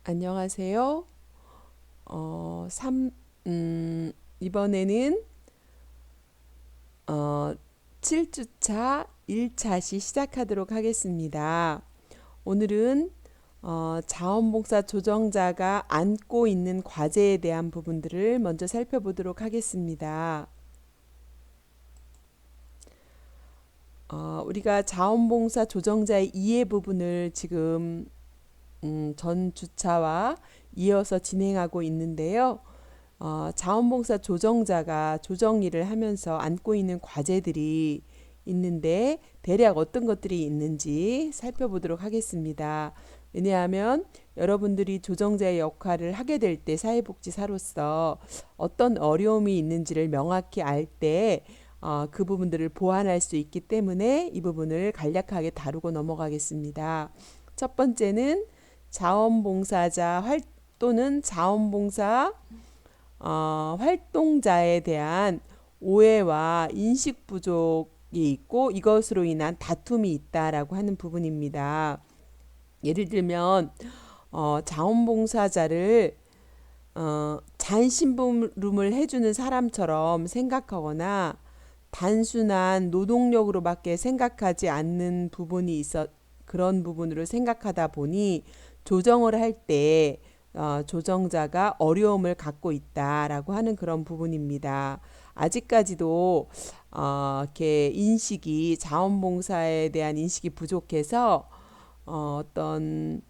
안녕하세요. 어, 삼 이번에는 어, 7주차 1차시 시작하도록 하겠습니다. 오늘은 자원봉사 조정자가 안고 있는 과제에 대한 부분들을 먼저 살펴보도록 하겠습니다. 우리가 자원봉사 조정자의 이해 부분을 지금 전 주차와 이어서 진행하고 있는데요. 자원봉사 조정자가 조정 일을 하면서 안고 있는 과제들이 있는데 대략 어떤 것들이 있는지 살펴보도록 하겠습니다. 왜냐하면 여러분들이 조정자의 역할을 하게 될 때 사회복지사로서 어떤 어려움이 있는지를 명확히 알 때 그 부분들을 보완할 수 있기 때문에 이 부분을 간략하게 다루고 넘어가겠습니다. 첫 번째는 자원봉사자 또는 자원봉사 활동자에 대한 오해와 인식 부족이 있고 이것으로 인한 다툼이 있다라고 하는 부분입니다. 예를 들면 자원봉사자를 잔심부름을 해주는 사람처럼 생각하거나 단순한 노동력으로밖에 생각하지 않는 부분이 있어 그런 부분으로 생각하다 보니 조정을 할 때 조정자가 어려움을 갖고 있다라고 하는 그런 부분입니다. 아직까지도 이렇게 인식이 자원봉사에 대한 인식이 부족해서 어떤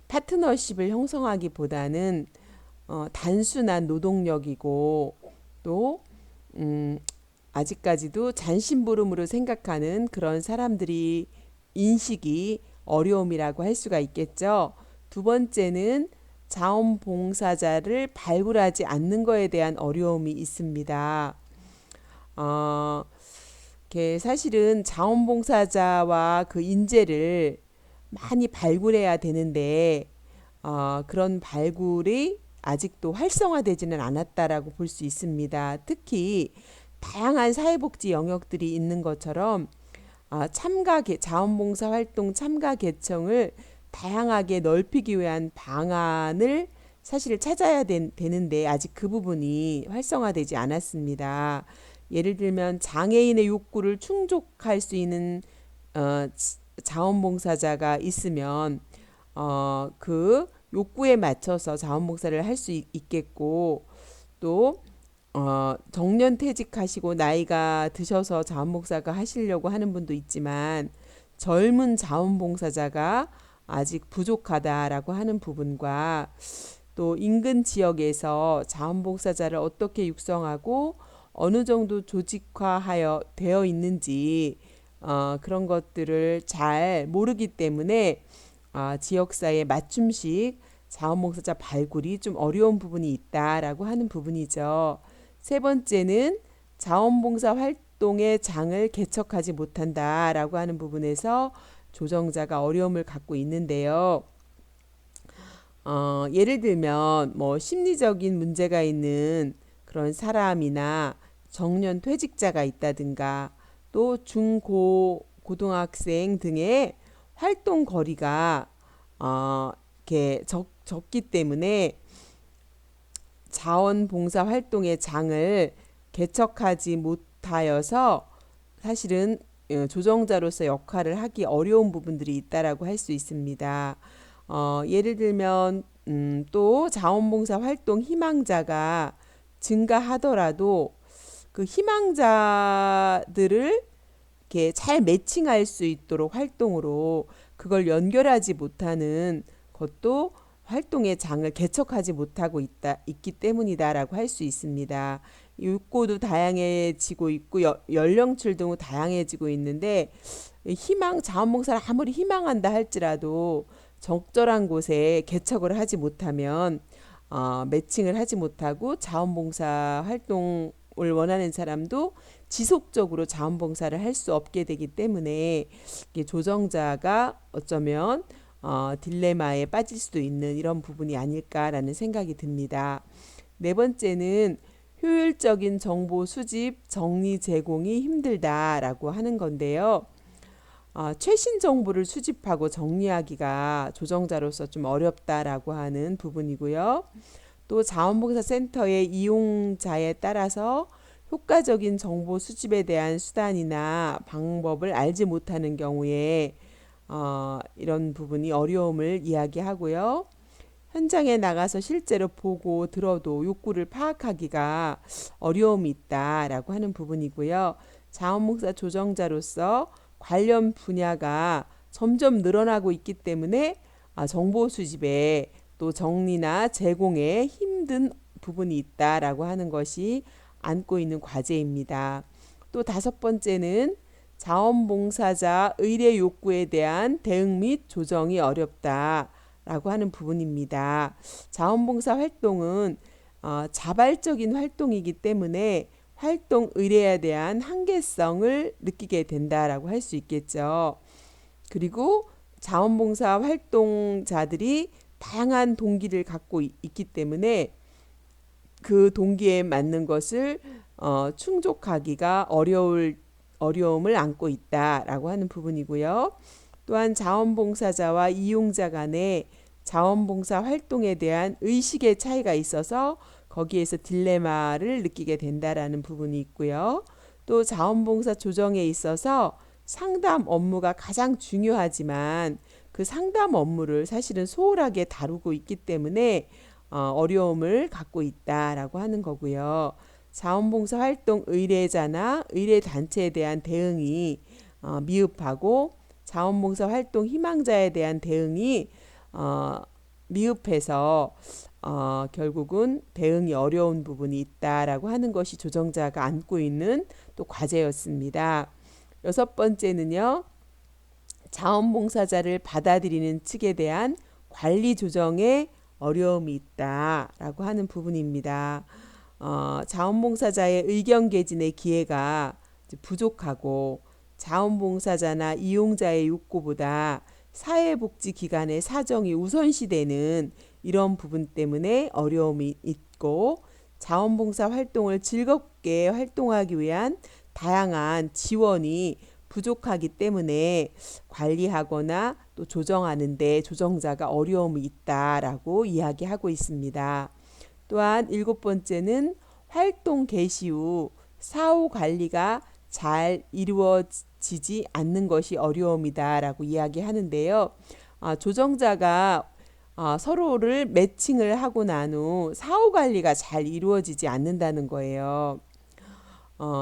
파트너십을 형성하기보다는 단순한 노동력이고 또 아직까지도 잔심부름으로 생각하는 그런 사람들이 인식이 어려움이라고 할 수가 있겠죠. 두 번째는 자원봉사자를 발굴하지 않는 것에 대한 어려움이 있습니다. 어, 사실은 자원봉사자와 그 인재를 많이 발굴해야 되는데 그런 발굴이 아직도 활성화되지는 않았다라고 볼 수 있습니다. 특히 다양한 사회복지 영역들이 있는 것처럼 자원봉사 활동 참가 계층을 다양하게 넓히기 위한 방안을 사실 찾아야 되는데 아직 그 부분이 활성화되지 않았습니다. 예를 들면 장애인의 욕구를 충족할 수 있는 어, 자원봉사자가 있으면 그 욕구에 맞춰서 자원봉사를 할 수 있겠고 또 정년 퇴직하시고 나이가 드셔서 자원봉사가 하시려고 하는 분도 있지만 젊은 자원봉사자가 아직 부족하다라고 하는 부분과 또 인근 지역에서 자원봉사자를 어떻게 육성하고 어느 정도 조직화하여 되어 있는지 그런 것들을 잘 모르기 때문에 지역사회 맞춤식 자원봉사자 발굴이 좀 어려운 부분이 있다라고 하는 부분이죠. 세 번째는 자원봉사 활동의 장을 개척하지 못한다라고 하는 부분에서 조정자가 어려움을 갖고 있는데요. 예를 들면 뭐 심리적인 문제가 있는 그런 사람이나 정년 퇴직자가 있다든가 또 중고 고등학생 등의 활동 거리가 이렇게 적기 때문에 자원봉사 활동의 장을 개척하지 못하여서 사실은 조정자로서 역할을 하기 어려운 부분들이 있다라고 할 수 있습니다. 예를 들면 또 자원봉사 활동 희망자가 증가하더라도 그 희망자들을 이렇게 잘 매칭할 수 있도록 활동으로 그걸 연결하지 못하는 것도 활동의 장을 개척하지 못하고 있기 때문이다라고 할 수 있습니다. 욕구도 다양해지고 있고 연령층도 다양해지고 있는데 자원봉사를 아무리 희망한다 할지라도 적절한 곳에 개척을 하지 못하면 매칭을 하지 못하고 자원봉사 활동을 원하는 사람도 지속적으로 자원봉사를 할 수 없게 되기 때문에 조정자가 어쩌면 딜레마에 빠질 수도 있는 이런 부분이 아닐까라는 생각이 듭니다. 네 번째는 효율적인 정보 수집, 정리 제공이 힘들다라고 하는 건데요. 최신 정보를 수집하고 정리하기가 조정자로서 좀 어렵다라고 하는 부분이고요. 또 자원봉사센터의 이용자에 따라서 효과적인 정보 수집에 대한 수단이나 방법을 알지 못하는 경우에 이런 부분이 어려움을 이야기하고요. 현장에 나가서 실제로 보고 들어도 욕구를 파악하기가 어려움이 있다라고 하는 부분이고요. 자원봉사 조정자로서 관련 분야가 점점 늘어나고 있기 때문에 정보 수집에 또 정리나 제공에 힘든 부분이 있다라고 하는 것이 안고 있는 과제입니다. 또 다섯 번째는 자원봉사자 의뢰 욕구에 대한 대응 및 조정이 어렵다라고 하는 부분입니다. 자원봉사 활동은 자발적인 활동이기 때문에 활동 의뢰에 대한 한계성을 느끼게 된다라고 할 수 있겠죠. 그리고 자원봉사 활동자들이 다양한 동기를 갖고 있기 때문에 그 동기에 맞는 것을 충족하기가 어려움을 안고 있다라고 하는 부분이고요. 또한 자원봉사자와 이용자 간에 자원봉사 활동에 대한 의식의 차이가 있어서 거기에서 딜레마를 느끼게 된다라는 부분이 있고요. 또 자원봉사 조정에 있어서 상담 업무가 가장 중요하지만 그 상담 업무를 사실은 소홀하게 다루고 있기 때문에 어려움을 갖고 있다라고 하는 거고요. 자원봉사 활동 의뢰자나 의뢰단체에 대한 대응이 미흡하고 자원봉사 활동 희망자에 대한 대응이 미흡해서 결국은 대응이 어려운 부분이 있다라고 하는 것이 조정자가 안고 있는 또 과제였습니다. 여섯 번째는요. 자원봉사자를 받아들이는 측에 대한 관리 조정에 어려움이 있다라고 하는 부분입니다. 자원봉사자의 의견 개진의 기회가 부족하고 자원봉사자나 이용자의 욕구보다 사회복지기관의 사정이 우선시되는 이런 부분 때문에 어려움이 있고 자원봉사 활동을 즐겁게 활동하기 위한 다양한 지원이 부족하기 때문에 관리하거나 또 조정하는데 조정자가 어려움이 있다라고 이야기하고 있습니다. 또한 일곱 번째는 활동 개시 후 사후 관리가 잘 이루어지지 않는 것이 어려움이다라고 이야기하는데요. 조정자가 서로를 매칭을 하고 난 후 사후 관리가 잘 이루어지지 않는다는 거예요.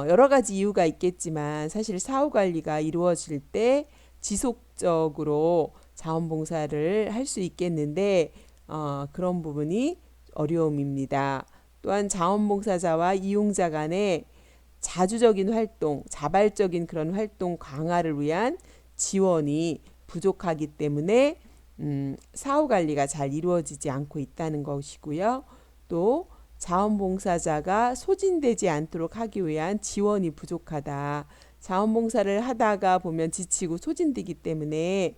여러 가지 이유가 있겠지만 사실 사후 관리가 이루어질 때 지속적으로 자원봉사를 할 수 있겠는데 그런 부분이 어려움입니다. 또한 자원봉사자와 이용자 간의 자주적인 활동, 자발적인 그런 활동 강화를 위한 지원이 부족하기 때문에 사후 관리가 잘 이루어지지 않고 있다는 것이고요. 또 자원봉사자가 소진되지 않도록 하기 위한 지원이 부족하다. 자원봉사를 하다가 보면 지치고 소진되기 때문에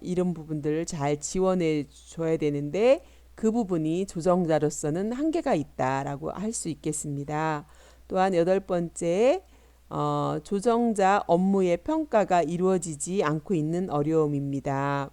이런 부분들을 잘 지원해 줘야 되는데 그 부분이 조정자로서는 한계가 있다라고 할 수 있겠습니다. 또한 여덟 번째, 조정자 업무의 평가가 이루어지지 않고 있는 어려움입니다.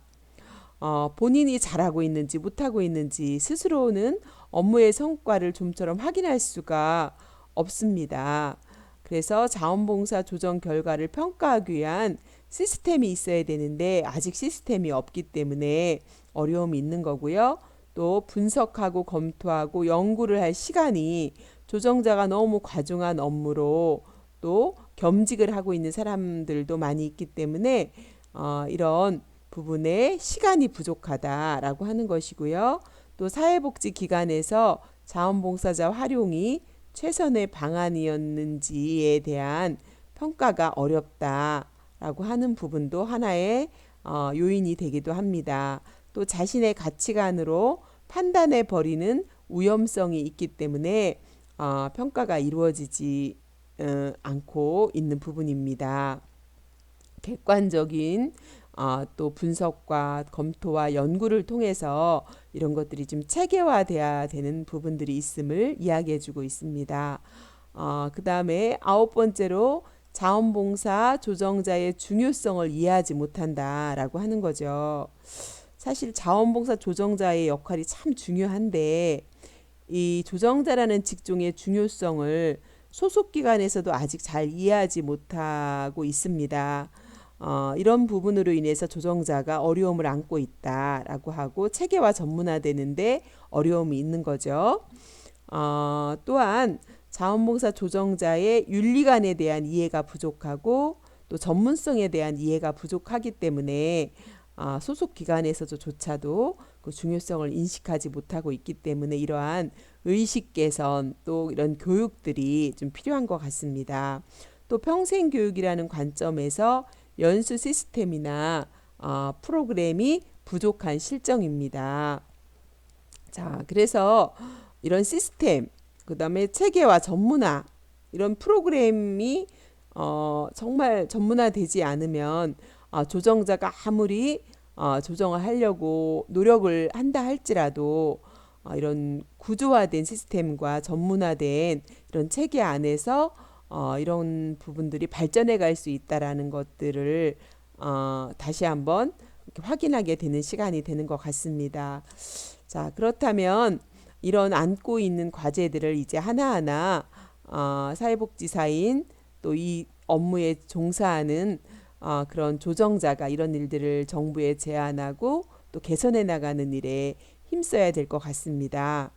본인이 잘하고 있는지 못하고 있는지 스스로는 업무의 성과를 좀처럼 확인할 수가 없습니다. 그래서 자원봉사 조정 결과를 평가하기 위한 시스템이 있어야 되는데 아직 시스템이 없기 때문에 어려움이 있는 거고요. 또 분석하고 검토하고 연구를 할 시간이 조정자가 너무 과중한 업무로 또 겸직을 하고 있는 사람들도 많이 있기 때문에 이런 부분에 시간이 부족하다라고 하는 것이고요. 또 사회복지기관에서 자원봉사자 활용이 최선의 방안이었는지에 대한 평가가 어렵다라고 하는 부분도 하나의 요인이 되기도 합니다. 또 자신의 가치관으로 판단해 버리는 위험성이 있기 때문에 평가가 이루어지지 않고 있는 부분입니다. 객관적인 또 분석과 검토와 연구를 통해서 이런 것들이 좀 체계화돼야 되는 부분들이 있음을 이야기해주고 있습니다. 그 다음에 아홉 번째로 자원봉사 조정자의 중요성을 이해하지 못한다라고 하는 거죠. 사실 자원봉사 조정자의 역할이 참 중요한데 이 조정자라는 직종의 중요성을 소속기관에서도 아직 잘 이해하지 못하고 있습니다. 이런 부분으로 인해서 조정자가 어려움을 안고 있다라고 하고 체계화 전문화되는데 어려움이 있는 거죠. 또한 자원봉사 조정자의 윤리관에 대한 이해가 부족하고 또 전문성에 대한 이해가 부족하기 때문에 소속 기관에서조차도 그 중요성을 인식하지 못하고 있기 때문에 이러한 의식 개선 또 이런 교육들이 좀 필요한 것 같습니다. 또 평생 교육이라는 관점에서 연수 시스템이나 프로그램이 부족한 실정입니다. 자, 그래서 이런 시스템, 그 다음에 체계와 전문화, 이런 프로그램이 정말 전문화되지 않으면 조정자가 아무리 조정을 하려고 노력을 한다 할지라도 이런 구조화된 시스템과 전문화된 이런 체계 안에서 이런 부분들이 발전해 갈 수 있다라는 것들을 다시 한번 확인하게 되는 시간이 되는 것 같습니다. 자, 그렇다면 이런 안고 있는 과제들을 이제 하나하나 사회복지사인 또 이 업무에 종사하는 그런 조정자가 이런 일들을 정부에 제안하고 또 개선해 나가는 일에 힘써야 될 것 같습니다.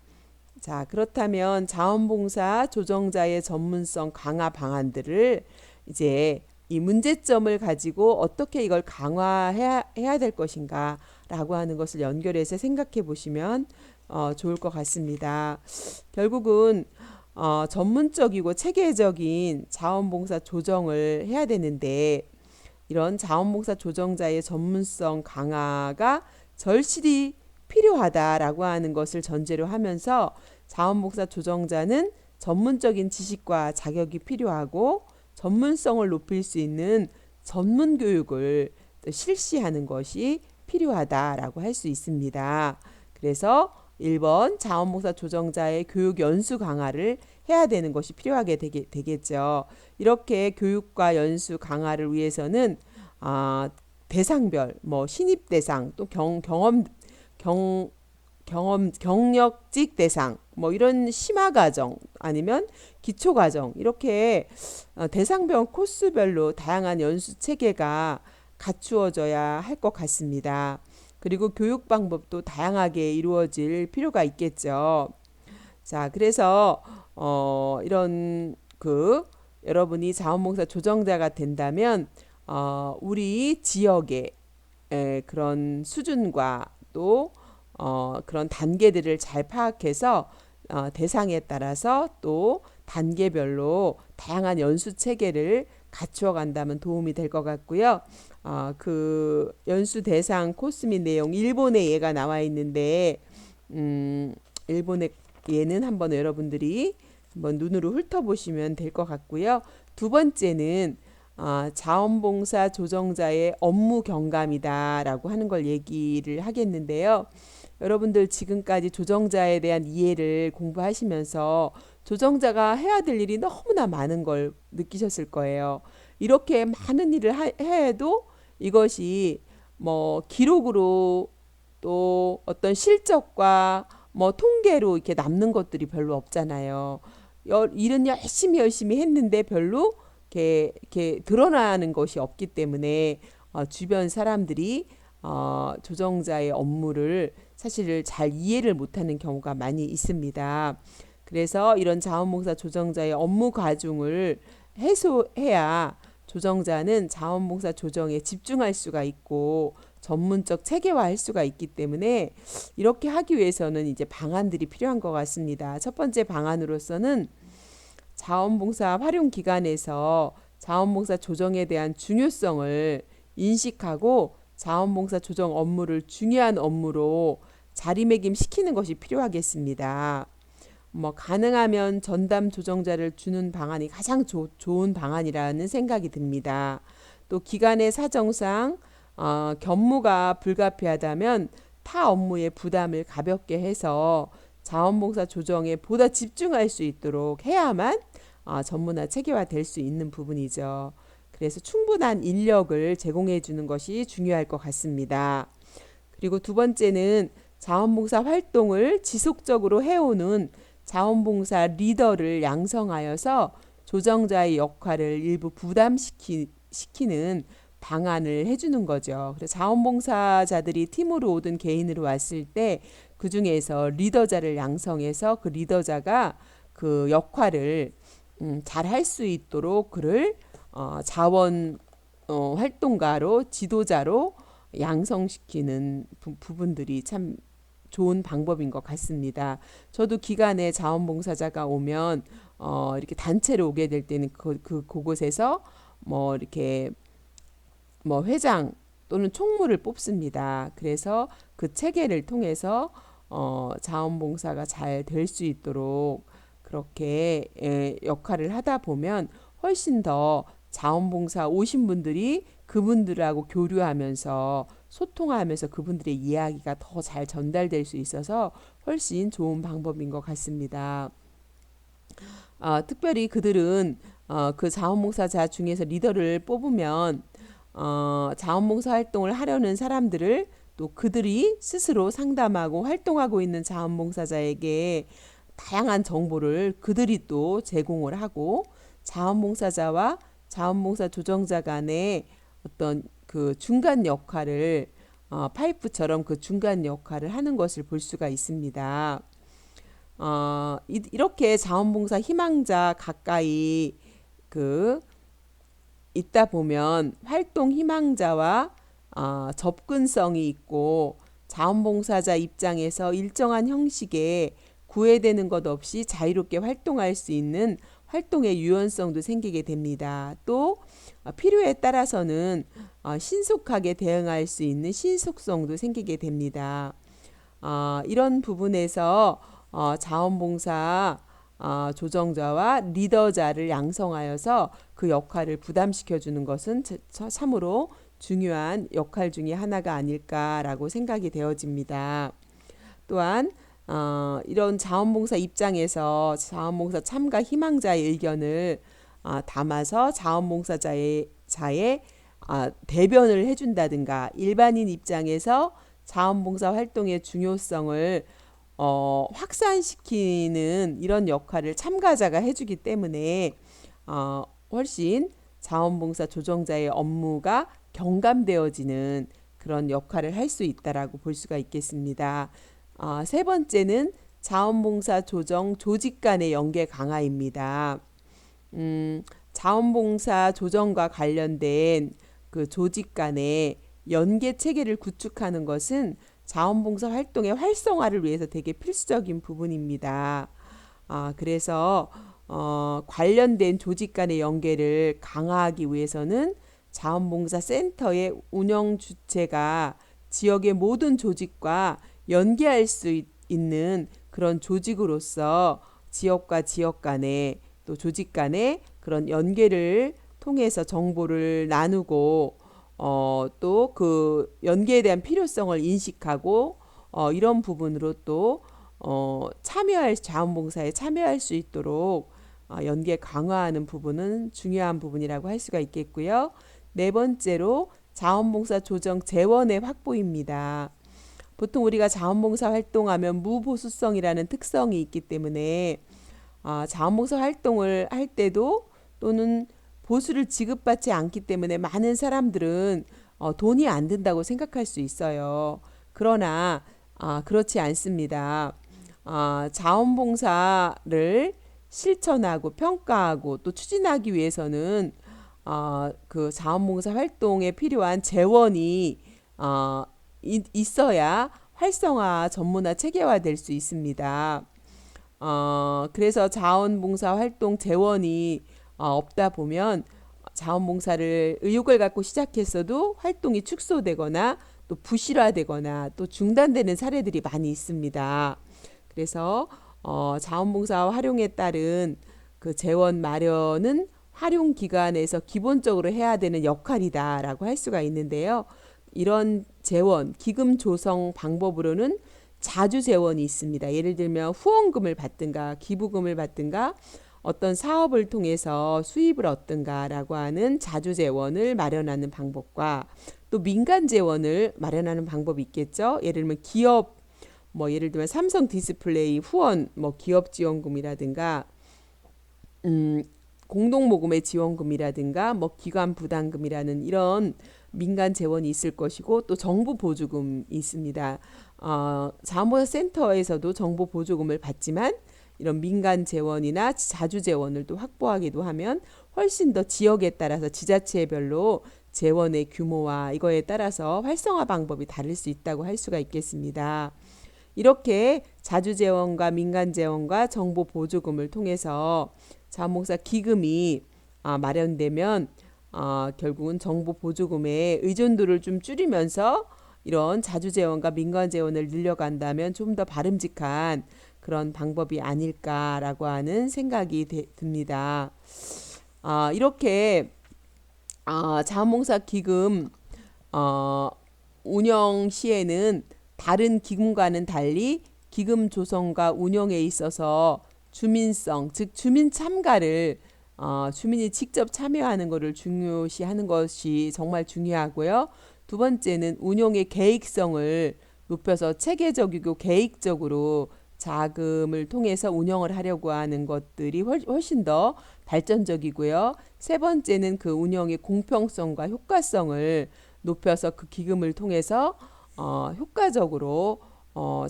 자, 그렇다면 자원봉사 조정자의 전문성 강화 방안들을 이제 이 문제점을 가지고 어떻게 이걸 강화해야 될 것인가 라고 하는 것을 연결해서 생각해 보시면 좋을 것 같습니다. 결국은 전문적이고 체계적인 자원봉사 조정을 해야 되는데 이런 자원봉사 조정자의 전문성 강화가 절실히 필요하다라고 하는 것을 전제로 하면서 자원봉사 조정자는 전문적인 지식과 자격이 필요하고 전문성을 높일 수 있는 전문 교육을 실시하는 것이 필요하다라고 할 수 있습니다. 그래서 1번 자원봉사 조정자의 교육 연수 강화를 해야 되는 것이 필요하게 되겠죠. 이렇게 교육과 연수 강화를 위해서는 대상별, 신입 대상, 또 경력직 대상, 이런 심화 과정 아니면 기초 과정 이렇게 대상별 코스별로 다양한 연수 체계가 갖추어져야 할 것 같습니다. 그리고 교육 방법도 다양하게 이루어질 필요가 있겠죠. 자, 그래서 이런 여러분이 자원봉사 조정자가 된다면 우리 지역의 그런 수준과 또 그런 단계들을 잘 파악해서 대상에 따라서 또 단계별로 다양한 연수 체계를 갖추어 간다면 도움이 될 것 같고요. 그 연수 대상 코스 및 내용 일본의 예가 나와 있는데 일본의 예는 한번 여러분들이 한번 눈으로 훑어보시면 될 것 같고요. 두 번째는 자원봉사 조정자의 업무 경감이다라고 하는 걸 얘기를 하겠는데요. 여러분들 지금까지 조정자에 대한 이해를 공부하시면서 조정자가 해야 될 일이 너무나 많은 걸 느끼셨을 거예요. 이렇게 많은 일을 해도 이것이 기록으로 또 어떤 실적과 통계로 이렇게 남는 것들이 별로 없잖아요. 일은 열심히 했는데 별로 이렇게 드러나는 것이 없기 때문에 주변 사람들이 조정자의 업무를 사실 잘 이해를 못하는 경우가 많이 있습니다. 그래서 이런 자원봉사 조정자의 업무 과중을 해소해야 조정자는 자원봉사 조정에 집중할 수가 있고 전문적 체계화할 수가 있기 때문에 이렇게 하기 위해서는 이제 방안들이 필요한 것 같습니다. 첫 번째 방안으로서는 자원봉사 활용 기간에서 자원봉사 조정에 대한 중요성을 인식하고 자원봉사 조정 업무를 중요한 업무로 자리매김시키는 것이 필요하겠습니다. 가능하면 전담 조정자를 주는 방안이 가장 좋은 방안이라는 생각이 듭니다. 또 기관의 사정상 견무가 불가피하다면 타 업무의 부담을 가볍게 해서 자원봉사 조정에 보다 집중할 수 있도록 해야만 전문화 체계화될 수 있는 부분이죠. 그래서 충분한 인력을 제공해 주는 것이 중요할 것 같습니다. 그리고 두 번째는 자원봉사 활동을 지속적으로 해오는 자원봉사 리더를 양성하여서 조정자의 역할을 일부 부담시키는 방안을 해주는 거죠. 그래서 자원봉사자들이 팀으로 오든 개인으로 왔을 때 그 중에서 리더자를 양성해서 그 리더자가 그 역할을 잘 할 수 있도록 그를 자원 활동가로 지도자로 양성시키는 부분들이 참 좋은 방법인 것 같습니다. 저도 기간에 자원봉사자가 오면 이렇게 단체로 오게 될 때는 그곳에서 뭐 이렇게 뭐 회장 또는 총무를 뽑습니다. 그래서 그 체계를 통해서 자원봉사가 잘 될 수 있도록 그렇게 역할을 하다 보면 훨씬 더 자원봉사 오신 분들이 그분들하고 교류하면서 소통하면서 그분들의 이야기가 더 잘 전달될 수 있어서 훨씬 좋은 방법인 것 같습니다. 특별히 그들은 그 자원봉사자 중에서 리더를 뽑으면 자원봉사 활동을 하려는 사람들을 또 그들이 스스로 상담하고 활동하고 있는 자원봉사자에게 다양한 정보를 그들이 또 제공을 하고 자원봉사자와 자원봉사 조정자 간의 어떤 그 중간 역할을 파이프처럼 그 중간 역할을 하는 것을 볼 수가 있습니다. 이렇게 자원봉사 희망자 가까이 그 있다 보면 활동 희망자와 접근성이 있고 자원봉사자 입장에서 일정한 형식에 구애되는 것 없이 자유롭게 활동할 수 있는 활동의 유연성도 생기게 됩니다. 또 필요에 따라서는 신속하게 대응할 수 있는 신속성도 생기게 됩니다. 이런 부분에서 자원봉사 조정자와 리더자를 양성하여서 그 역할을 부담시켜주는 것은 참으로 중요한 역할 중에 하나가 아닐까라고 생각이 되어집니다. 또한 이런 자원봉사 입장에서 자원봉사 참가 희망자의 의견을 담아서 자원봉사자의 대변을 해준다든가 일반인 입장에서 자원봉사 활동의 중요성을 확산시키는 이런 역할을 참가자가 해주기 때문에 훨씬 자원봉사 조정자의 업무가 경감되어지는 그런 역할을 할 수 있다라고 볼 수가 있겠습니다. 세 번째는 자원봉사 조정 조직 간의 연계 강화입니다. 자원봉사 조정과 관련된 그 조직 간의 연계 체계를 구축하는 것은 자원봉사 활동의 활성화를 위해서 되게 필수적인 부분입니다. 그래서 관련된 조직 간의 연계를 강화하기 위해서는 자원봉사 센터의 운영 주체가 지역의 모든 조직과 연계할 수 있는 그런 조직으로서 지역과 지역 간의 또 조직 간의 그런 연계를 통해서 정보를 나누고 또 그 연계에 대한 필요성을 인식하고 이런 부분으로 또 자원봉사에 참여할 수 있도록 연계 강화하는 부분은 중요한 부분이라고 할 수가 있겠고요. 네 번째로 자원봉사 조정 재원의 확보입니다. 보통 우리가 자원봉사 활동하면 무보수성이라는 특성이 있기 때문에 자원봉사 활동을 할 때도 또는 보수를 지급받지 않기 때문에 많은 사람들은 돈이 안 든다고 생각할 수 있어요. 그러나 그렇지 않습니다. 자원봉사를 실천하고 평가하고 또 추진하기 위해서는 그 자원봉사 활동에 필요한 재원이 있어야 활성화 전문화 체계화될 수 있습니다. 그래서 자원봉사 활동 재원이 없다 보면 자원봉사를 의욕을 갖고 시작했어도 활동이 축소되거나 또 부실화되거나 또 중단되는 사례들이 많이 있습니다. 그래서 자원봉사 활용에 따른 그 재원 마련은 활용 기관에서 기본적으로 해야 되는 역할이다라고 할 수가 있는데요. 이런 재원, 기금 조성 방법으로는 자주 재원이 있습니다. 예를 들면 후원금을 받든가 기부금을 받든가 어떤 사업을 통해서 수입을 얻든가라고 하는 자주 재원을 마련하는 방법과 또 민간 재원을 마련하는 방법이 있겠죠. 예를 들면 기업 뭐 예를 들면 삼성 디스플레이 후원 뭐 기업 지원금이라든가 음, 공동모금의 지원금이라든가 뭐 기관 부담금이라는 이런 민간 재원이 있을 것이고 또 정부 보조금이 있습니다. 자원보호센터에서도 정보 보조금을 받지만 이런 민간 재원이나 자주 재원을 또 확보하기도 하면 훨씬 더 지역에 따라서 지자체별로 재원의 규모와 이거에 따라서 활성화 방법이 다를 수 있다고 할 수가 있겠습니다. 이렇게 자주 재원과 민간 재원과 정보 보조금을 통해서 자원봉사 기금이 마련되면 결국은 정보 보조금의 의존도를 좀 줄이면서 이런 자주 재원과 민간 재원을 늘려간다면 좀 더 바람직한 그런 방법이 아닐까라고 하는 생각이 듭니다. 이렇게 자원봉사 기금 운영 시에는 다른 기금과는 달리 기금 조성과 운영에 있어서 주민성, 즉 주민 참가를 주민이 직접 참여하는 것을 중요시하는 것이 정말 중요하고요. 두 번째는 운용의 계획성을 높여서 체계적이고 계획적으로 자금을 통해서 운영을 하려고 하는 것들이 훨씬 더 발전적이고요. 세 번째는 그 운영의 공평성과 효과성을 높여서 그 기금을 통해서 효과적으로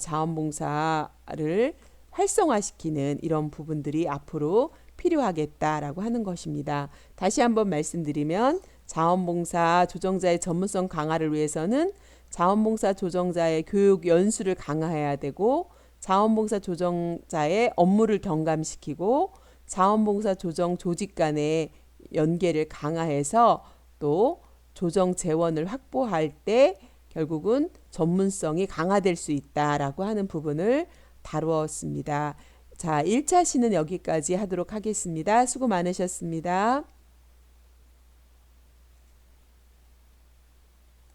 자원봉사를 활성화시키는 이런 부분들이 앞으로 필요하겠다라고 하는 것입니다. 다시 한번 말씀드리면 자원봉사 조정자의 전문성 강화를 위해서는 자원봉사 조정자의 교육 연수를 강화해야 되고 자원봉사 조정자의 업무를 경감시키고 자원봉사 조정 조직 간의 연계를 강화해서 또 조정 재원을 확보할 때 결국은 전문성이 강화될 수 있다라고 하는 부분을 다루었습니다. 자, 1차 시는 여기까지 하도록 하겠습니다. 수고 많으셨습니다.